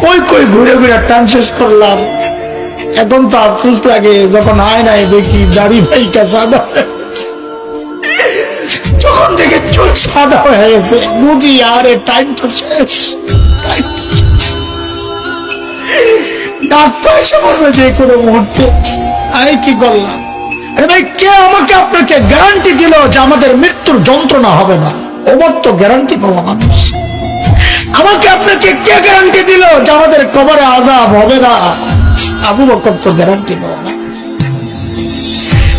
কই কই ঘুরে ঘুরে টান শেষ করলাম। এখন তো আফসোস লাগে যখন আয়নায় দেখি দাড়ি ভাইকা সাদা, যখন দেখে চুল সাদা হয়ে গেছে বুঝি আরে টাইম তো শেষ। ডাক্তার এসে বলবে যে কোনো মুহূর্তে। আমি কি করলাম? আরে ভাই, কে আমাকে আপনাকে গ্যারান্টি দিল যে আমাদের মৃত্যুর যন্ত্রণা হবে না? ওমর তো গ্যারান্টি পাওয়া মানুষ। আমাকে আপনাকে কে গ্যারান্টি দিল যে আমাদের কবরে আযাব হবে না? আবু বকর তো গ্যারান্টি পাওয়া না।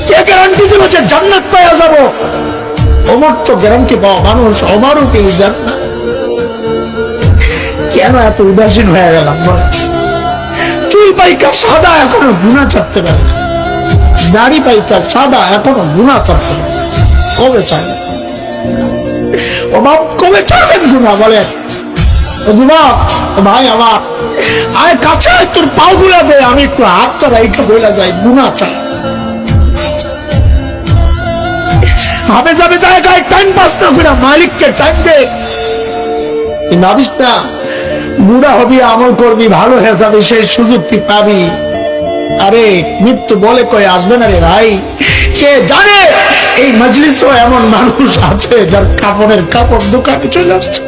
কে গ্যারান্টি দিল যে জান্নাত পাওয়া যাব? ওমর তো গ্যারান্টি পাওয়া মানুষ। ওমরও কি জান্নাত? কেন এত উদাসীন হয়ে গেলাম? চুল পাইকা সাদা এখনো গুনাহ ছাড়তে পারে না, দাড়ি পাইকা সাদা এখনো গুনাহ ছাড়তে পারে। কবে চাই ও বাপ, কবে ছাড়বেন গুনাহ বলেন? ও যুবক, ভাই আমার, আয় কাছে তোর পাও গুলা দে, আমি একটু হাত চালাইকে বইলা যাই গুনাহ চাই। হবে যাবে জায়গায় টাইম পাস না করে মালিককে টাইম দে। ভাবিস না বুড়া হবি, আমল করবি, ভালো হয়ে যাবে, সেই সুযোগ তুই পাবি। আরে মৃত্যু বলে কয়ে আসবে না রে ভাই। কে জানে এই মজলিসও এমন মানুষ আছে যার কাপড়ের কাপড় দোকানে চলে আসছে।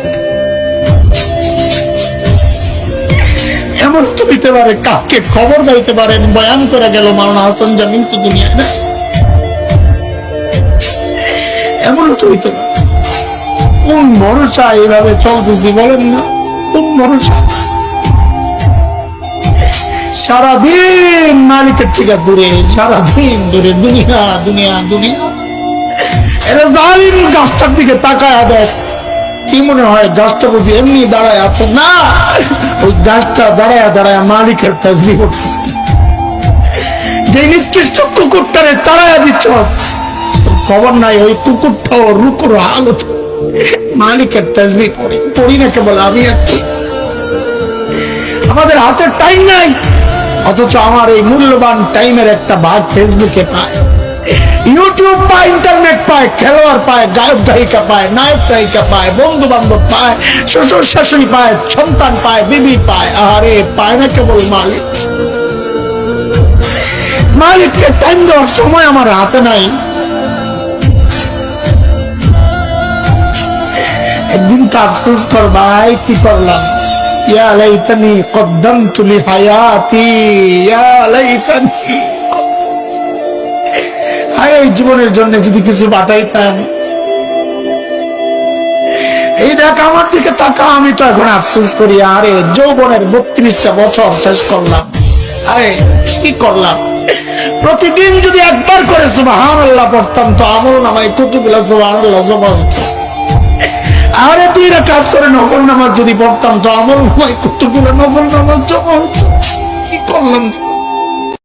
এমন তো দিতে পারে, কাকে খবর দিতে পারেন বয়ান করে গেল মাওলানা হাসান জামিল তো দুনিয়ায় না। এমন তো হইতে পারে। কোন ভরসা এইভাবে চলতেছি বলেন না? কোন ভরসা? সারাদিন মালিকের থেকে দূরে, সারাদিন দূরে, দুনিয়া দুনিয়া দুনিয়া। এরা জালিম গাছটার দিকে তাকায় দেখ, কি মনে হয় গাছটা বুঝি এমনি দাঁড়ায় আছে? না, ওই গাছটা দাঁড়ায় দাঁড়ায় মালিকের তাজলিম করতেছে। যে নিকৃষ্ট কুকুরটারে তাড়াইয়া দিচ্ছ, খবর নাই ওই কুকুরটাও রুকুর হালত মালিকের তাজলিম পড়ে। পড়ি না কেবল আমি আর কি। আমাদের হাতে টাইম নাই, অথচ আমার এই মূল্যবান টাইমের একটা ভাগ ফেসবুকে পায়, ইউটিউব পায়, ইন্টারনেট পায়, খেলোয়াড় পায়, গায়ক গায়িকা পায়, নায়ক গায়িকা পায়, বন্ধু বান্ধব পায়, শ্বশুর শাশুড়ি পায়, সন্তান পায়, বিবি পায়। আরে পায় না কেবল মালিক। মালিককে টাইম দেওয়ার সময় আমার হাতে নাই। একদিন তো আফসোস কর ভাই, কি করলাম? ইয়া লাইতানি কদ্দামতু লিহায়াতি, ইয়া লাইতানি। হায়, জীবনের জন্য যদি কিছু বাটাইতাম। এই দেখ আমার দিকে তাকা, আমি তো এখন আফসোস করি। আরে যৌবনের 32টা বছর শেষ করলাম। আরে কি করলাম? প্রতিদিন যদি একবার করে সুবহানাল্লাহ পড়তাম তো আমল নামায় কতগুলো সুবহানাল্লাহ জমা হতো। আরে 2 রাকাত করে নফল নামাজ যদি পড়তাম তো আমল নামায় কতগুলো নফল নামাজ জমা হতো। কি করলাম?